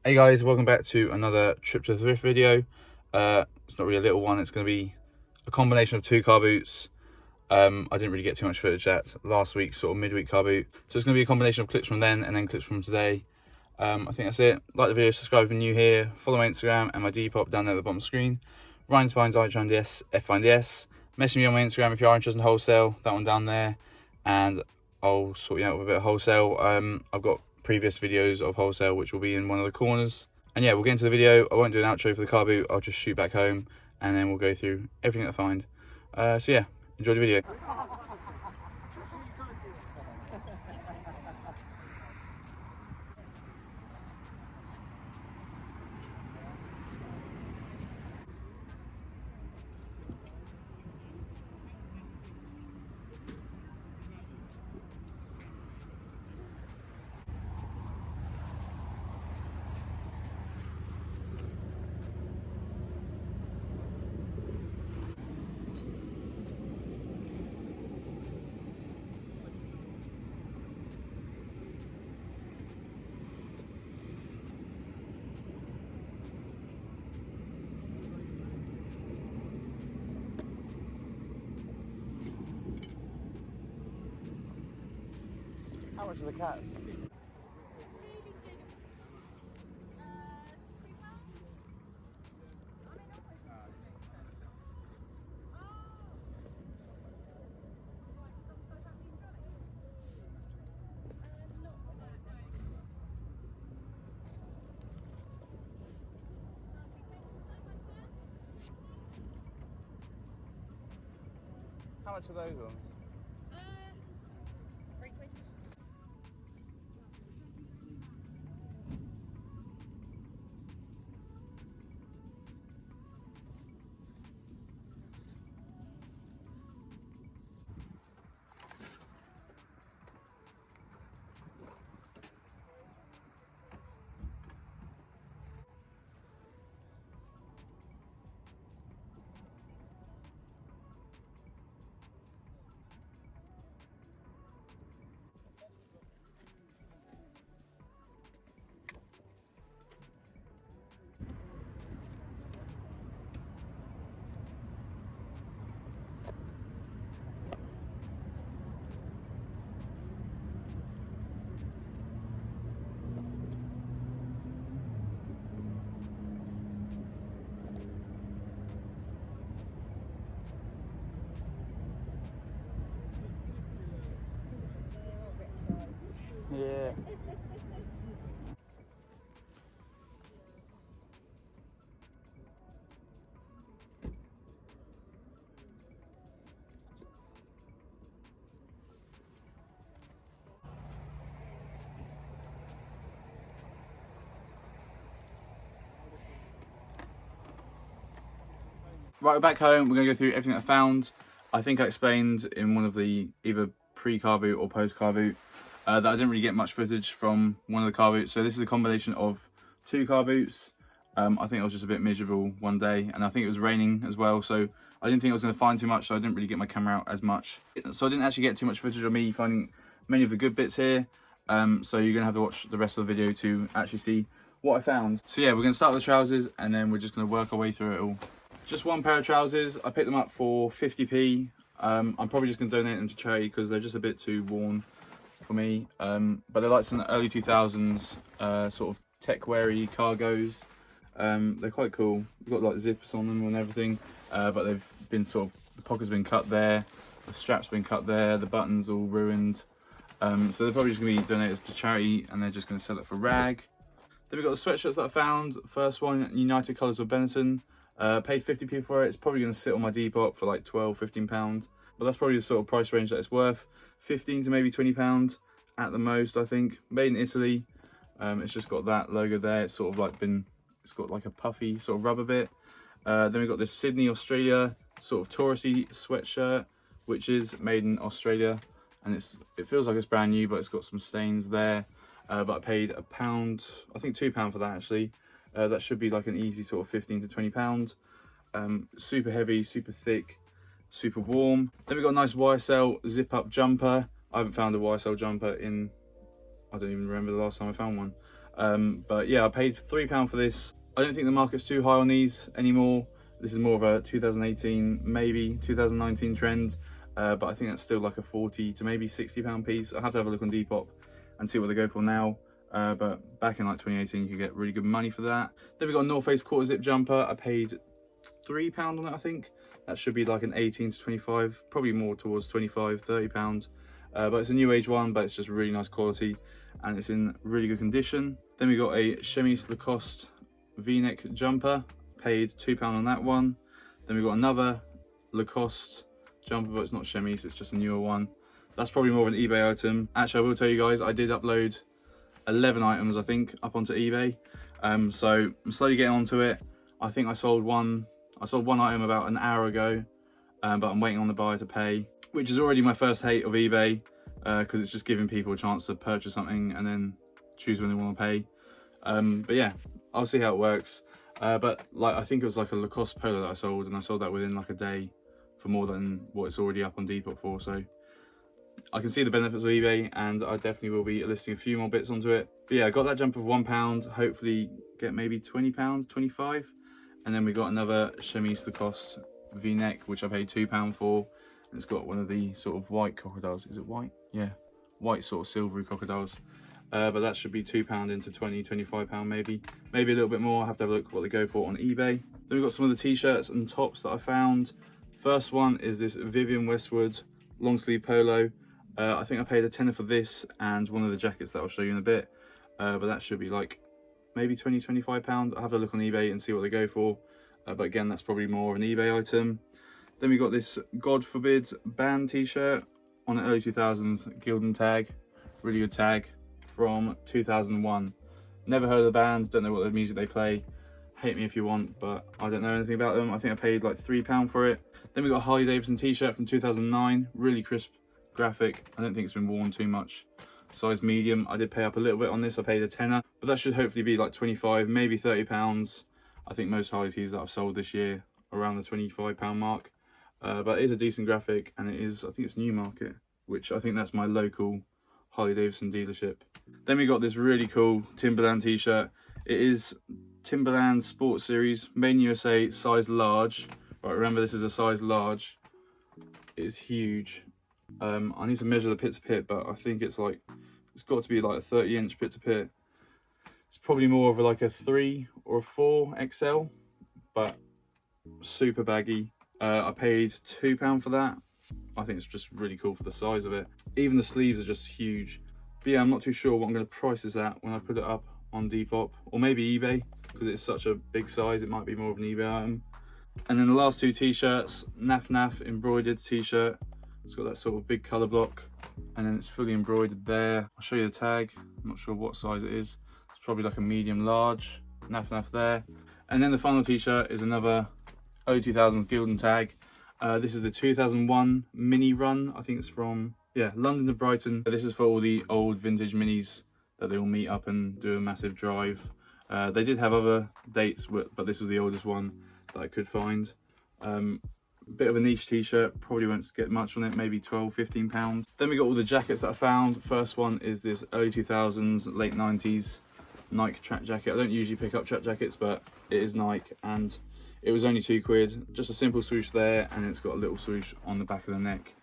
Hey guys, welcome back to another trip to the thrift video. It's not really a little one, it's going to be a combination of two car boots. I didn't really get too much footage at last week's sort of midweek car boot, so it's going to be a combination of clips from then and then clips from today. I think that's it. Like the video, subscribe if you're new here, follow my Instagram and my Depop down there at the bottom of the screen. Ryan's Finds, ITRNDS, FFinds. Message me on my Instagram if you are interested in wholesale, that one down there, and I'll sort you out with a bit of wholesale. I've got previous videos of wholesale which will be in one of the corners. And yeah, we'll get into the video. I won't do an outro for the car boot, I'll just shoot back home and then we'll go through everything that I find. So yeah, enjoy the video. How much are the cats? How much are those ones? Yeah. Right, we're back home. We're going to go through everything I found. I think I explained in one of the either pre-car boot or post-car boot that I didn't really get much footage from one of the car boots. So this is a combination of two car boots. I think I was just a bit miserable one day and I think it was raining as well. So I didn't think I was going to find too much, so I didn't really get my camera out as much. So I didn't actually get too much footage of me finding many of the good bits here. So you're going to have to watch the rest of the video to actually see what I found. So yeah, we're going to start with the trousers and then we're just going to work our way through it all. Just one pair of trousers. I picked them up for 50p. I'm probably just going to donate them to charity because they're just a bit too worn for me. But they're like some early 2000s sort of tech-weary cargos. They're quite cool. They've got like zippers on them and everything. But they've been sort of, the pocket's been cut there. The strap's been cut there. The button's all ruined. So they're probably just going to be donated to charity and they're just going to sell it for rag. Then we've got the sweatshirts that I found. First one, United Colours of Benetton. Paid 50p for it. It's probably going to sit on my Depop for like £12–15, but that's probably the sort of price range that it's worth. 15 to maybe £20 at the most, I think. Made in Italy. It's just got that logo there. It's sort of like it's got like a puffy sort of rubber bit. Then we've got this Sydney, Australia sort of touristy sweatshirt, which is made in Australia, and it feels like it's brand new, but it's got some stains there. But I paid £1, I think £2 for that actually. That should be like an easy sort of £15 to £20. Super heavy, super thick, super warm. Then we've got a nice YSL zip up jumper. I haven't found a YSL jumper in, I don't even remember the last time I found one. But yeah, I paid £3 for this. I don't think the market's too high on these anymore. This is more of a 2018, maybe 2019 trend, but I think that's still like a 40 to maybe £60 piece. I'll have to have a look on Depop and see what they go for now. But back in like 2018, you could get really good money for that. Then we got a North Face quarter zip jumper. I paid £3 on it, I think. That should be like an 18 to 25, probably more towards 25, £30. But it's a new age one, but it's just really nice quality and it's in really good condition. Then we got a chemise Lacoste V-neck jumper, paid £2 on that one. Then we got another Lacoste jumper, but it's not chemise, it's just a newer one. That's probably more of an eBay item. Actually, I will tell you guys, I did upload 11 items, I think, up onto eBay. So I'm slowly getting onto it. I think I sold one item about an hour ago, but I'm waiting on the buyer to pay, which is already my first hate of eBay, because it's just giving people a chance to purchase something and then choose when they want to pay. But yeah, I'll see how it works. But like, I think it was like a Lacoste polo that I sold, and I sold that within like a day for more than what it's already up on Depop for. So I can see the benefits of eBay, and I definitely will be listing a few more bits onto it. But yeah, I got that jumper for £1, hopefully get maybe £20, 25. And then we got another chemise Lacoste V-neck, which I paid £2 for. And it's got one of the sort of white crocodiles. Is it white? Yeah, white sort of silvery crocodiles. But that should be £2 into 20, £25 maybe. Maybe a little bit more. I have to have a look what they go for on eBay. Then we've got some of the t-shirts and tops that I found. First one is this Vivienne Westwood long sleeve polo. I think I paid a tenner for this and one of the jackets that I'll show you in a bit. But that should be like maybe £20, £25. I'll have a look on eBay and see what they go for. But again, that's probably more of an eBay item. Then we got this God Forbid band t-shirt on an early 2000s Gildan tag. Really good tag from 2001. Never heard of the band, don't know what the music they play. Hate me if you want, but I don't know anything about them. I think I paid like £3 for it. Then we got a Harley Davidson t-shirt from 2009. Really crisp graphic. I don't think it's been worn too much. Size medium. I did pay up a little bit on this. I paid a tenner, but that should hopefully be like 25, maybe £30. I think most Harley tees that I've sold this year around the £25 mark. But it is a decent graphic, and it is, I think it's Newmarket, which I think that's my local Harley Davidson dealership. Then we got this really cool Timberland t-shirt. It is Timberland Sports Series, Made in USA, size large. Right, remember this is a size large. It is huge. I need to measure the pit to pit, but I think it's got to be like a 30-inch pit to pit. It's probably more of like a 3 or a 4 XL, but super baggy. I paid £2 for that. I think it's just really cool for the size of it. Even the sleeves are just huge. But yeah, I'm not too sure what I'm going to price this at when I put it up on Depop, or maybe eBay, because it's such a big size, it might be more of an eBay item. And then the last two t-shirts, Naf Naf embroidered t-shirt. It's got that sort of big colour block, and then it's fully embroidered there. I'll show you the tag. I'm not sure what size it is. It's probably like a medium large. Naf Naf there. And then the final t-shirt is another early 2000s Gildan tag. This is the 2001 mini run. I think it's from, yeah, London to Brighton. This is for all the old vintage minis that they all meet up and do a massive drive. They did have other dates, but this was the oldest one that I could find. Bit of a niche t-shirt, probably won't get much on it, maybe £12, £15. Then we got all the jackets that I found. First one is this early 2000s, late 90s Nike track jacket. I don't usually pick up track jackets, but it is Nike, and it was only £2. Just a simple swoosh there, and it's got a little swoosh on the back of the neck.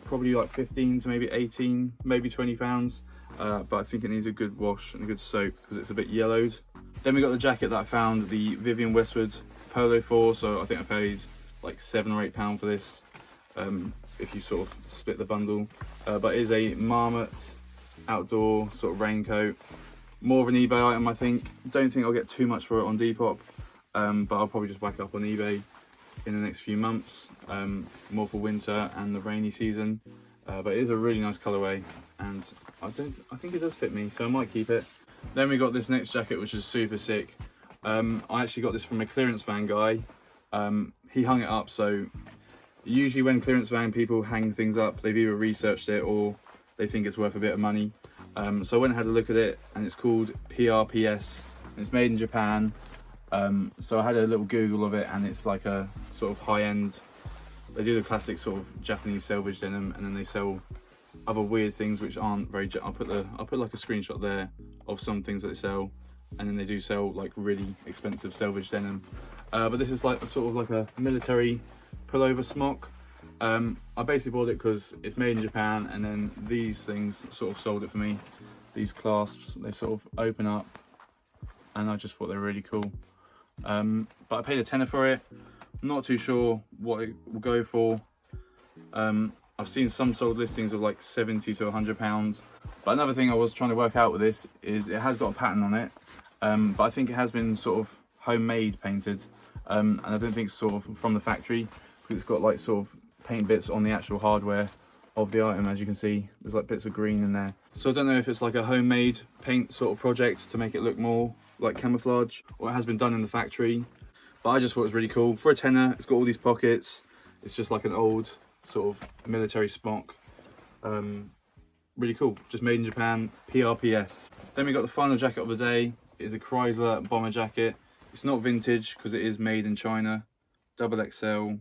Probably like 15 to maybe 18, maybe £20. But I think it needs a good wash and a good soak because it's a bit yellowed. Then we got the jacket that I found the Vivienne Westwood polo for, so I think I paid like £7 or £8 for this, if you sort of split the bundle. But it is a Marmot outdoor sort of raincoat. More of an eBay item, I think. Don't think I'll get too much for it on Depop, but I'll probably just whack up on eBay in the next few months, more for winter and the rainy season. But it is a really nice colourway, and I think it does fit me, so I might keep it. Then we got this next jacket, which is super sick. I actually got this from a clearance van guy. He hung it up, so usually when clearance van people hang things up, they've either researched it or they think it's worth a bit of money. So I went and had a look at it, and it's called PRPS, and it's made in Japan. So I had a little Google of it, and it's like a sort of high-end, they do the classic sort of Japanese selvage denim, and then they sell other weird things which aren't very, I'll put like a screenshot there of some things that they sell, and then they do sell like really expensive selvage denim. But this is like sort of like a military pullover smock. I basically bought it because it's made in Japan, and then these things sort of sold it for me. These clasps, they sort of open up, and I just thought they were really cool. But I paid a tenner for it. I'm not too sure what it will go for. I've seen some sold listings of like £70 to £100. But another thing I was trying to work out with this is it has got a pattern on it, but I think it has been sort of homemade painted, and I don't think it's sort of from the factory, because it's got like sort of paint bits on the actual hardware of the item. As you can see, there's like bits of green in there. So I don't know if it's like a homemade paint sort of project to make it look more like camouflage, or it has been done in the factory. But I just thought it was really cool. For a tenner, it's got all these pockets. It's just like an old sort of military smock. Really cool, just made in Japan, PRPS. Then we got the final jacket of the day. It is a Chrysler bomber jacket. It's not vintage because it is made in China. XXL,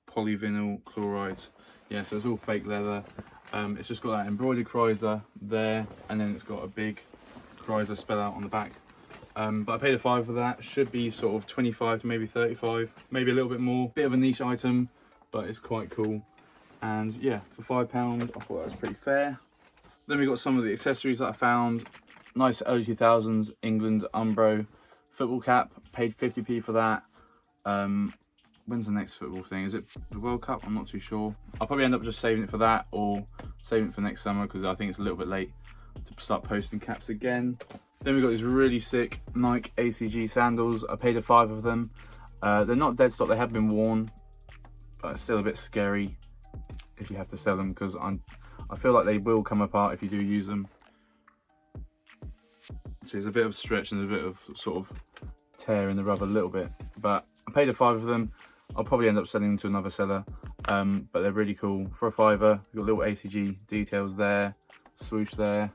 polyvinyl chloride. Yeah, so it's all fake leather. It's just got that embroidered Chrysler there, and then it's got a big Chrysler spell out on the back. But I paid a $5 for that. Should be sort of 25 to maybe 35, maybe a little bit more. Bit of a niche item, but it's quite cool. And yeah, for £5, I thought that was pretty fair. Then we got some of the accessories that I found. Nice early 2000s England Umbro football cap. Paid 50p for that. When's the next football thing? Is it the World Cup? I'm not too sure. I'll probably end up just saving it for that, or saving it for next summer, because I think it's a little bit late to start posting caps again. Then we got these really sick Nike ACG sandals. I paid a $5 of them. They're not dead stock, they have been worn, but it's still a bit scary if you have to sell them, because I feel like they will come apart if you do use them. So there's a bit of stretch and a bit of sort of tear in the rubber a little bit, but I paid a $5 of them. I'll probably end up selling them to another seller, but they're really cool. For a $5, you've got little ACG details there, swoosh there,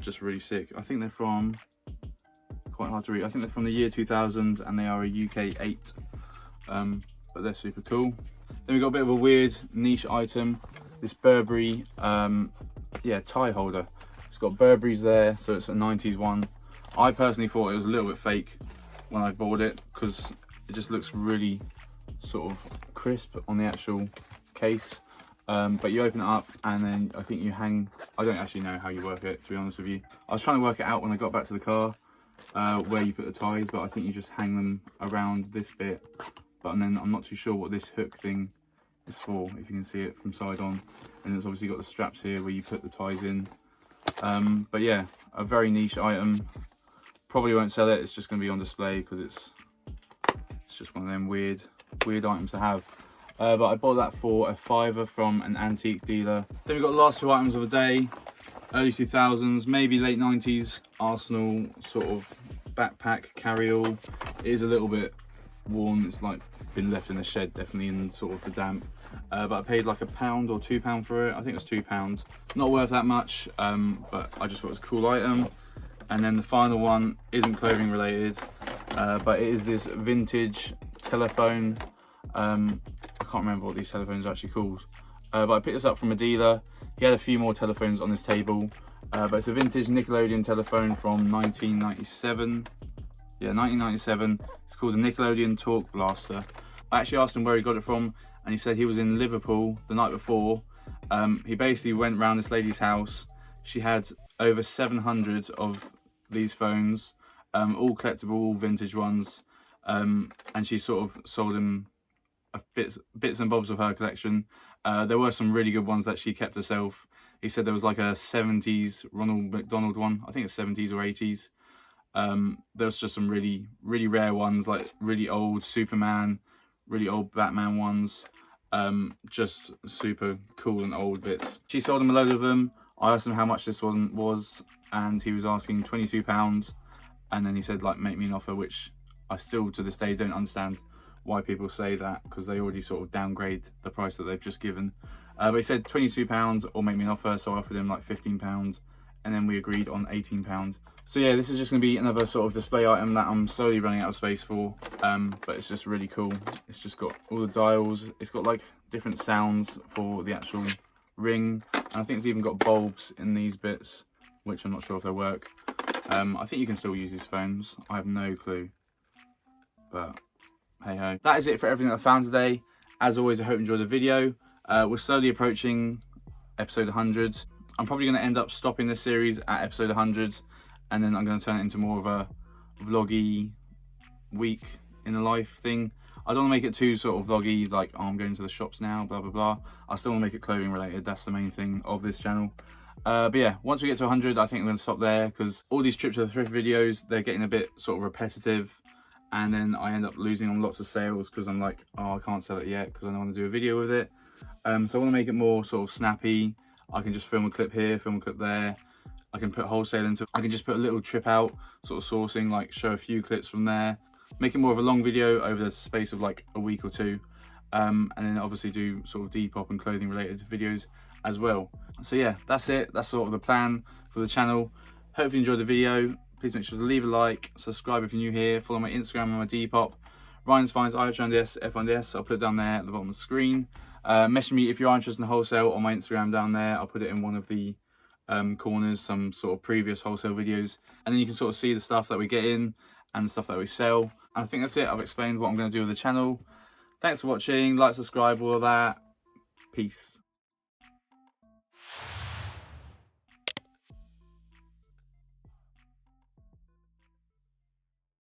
just really sick. I think they're from, quite hard to read, I think they're from the year 2000, and they are a UK 8, but they're super cool. Then we got a bit of a weird niche item, this Burberry tie holder. It's got Burberry's there, so it's a 90s one. I personally thought it was a little bit fake when I bought it, because it just looks really sort of crisp on the actual case. But you open it up, and then I think you hang, I don't actually know how you work it, to be honest with you. I was trying to work it out when I got back to the car, where you put the ties, but I think you just hang them around this bit. But then I'm not too sure what this hook thing is for, if you can see it from side on. And it's obviously got the straps here where you put the ties in. But yeah, a very niche item. Probably won't sell it, it's just going to be on display, because it's just one of them weird items to have. But I bought that for a $5 from an antique dealer. Then we've got the last two items of the day. Early 2000s, maybe late 90s Arsenal sort of backpack carry-all. It is a little bit worn, it's like been left in the shed definitely in sort of the damp. But I paid like £1 or £2 for it. I think it was £2. Not worth that much, but I just thought it was a cool item. And then the final one isn't clothing related, but it is this vintage telephone. I can't remember what these telephones are actually called, but I picked this up from a dealer. He had a few more telephones on this table, but it's a vintage Nickelodeon telephone from 1997. Yeah, 1997. It's called the Nickelodeon Talk Blaster. I actually asked him where he got it from, and he said he was in Liverpool the night before. He basically went round this lady's house. She had over 700 of these phones, all collectible, all vintage ones, and she sort of sold him bits and bobs of her collection. There were some really good ones that she kept herself. He said there was like a 70s Ronald McDonald one, I think it's 70s or 80s. There was just some really rare ones, like really old Superman, really old Batman ones, just super cool and old bits. She sold him a load of them. I asked him how much this one was, and he was asking £22, and then he said like make me an offer, which I still to this day don't understand why people say that, because they already sort of downgrade the price that they've just given. But he said £22 or make me an offer, so I offered him like £15, and then we agreed on £18. So yeah, this is just going to be another sort of display item that I'm slowly running out of space for, but it's just really cool. It's just got all the dials, it's got like different sounds for the actual ring, and I think it's even got bulbs in these bits which I'm not sure if they'll work. I think you can still use these phones. I have no clue, but hey ho. That is it for everything that I found today. As always, I hope you enjoyed the video. We're slowly approaching episode 100. I'm probably going to end up stopping this series at episode 100, and then I'm going to turn it into more of a vloggy week in the life thing. I don't want to make it too sort of vloggy, like, oh, I'm going to the shops now, blah blah blah. I still want to make it clothing related. That's the main thing of this channel. But yeah, once we get to 100, I think I'm going to stop there, because all these trips to the thrift videos, they're getting a bit sort of repetitive, and then I end up losing on lots of sales because I'm like, oh, I can't sell it yet because I don't want to do a video with it. So I want to make it more sort of snappy. I can just film a clip here, film a clip there. I can put wholesale into it. I can just put a little trip out, sort of sourcing, like show a few clips from there. Make it more of a long video over the space of like a week or two. And then obviously do sort of Depop and clothing related videos as well. So yeah, that's it. That's sort of the plan for the channel. Hope you enjoyed the video. Please make sure to leave a like, subscribe if you're new here, follow my Instagram and my Depop. Ryan's Finds, IHNDS, FNDS. I'll put it down there at the bottom of the screen. Message me if you are interested in wholesale on my Instagram down there. I'll put it in one of the corners, some sort of previous wholesale videos. And then you can sort of see the stuff that we get in and the stuff that we sell. And I think that's it. I've explained what I'm going to do with the channel. Thanks for watching. Like, subscribe, all of that. Peace.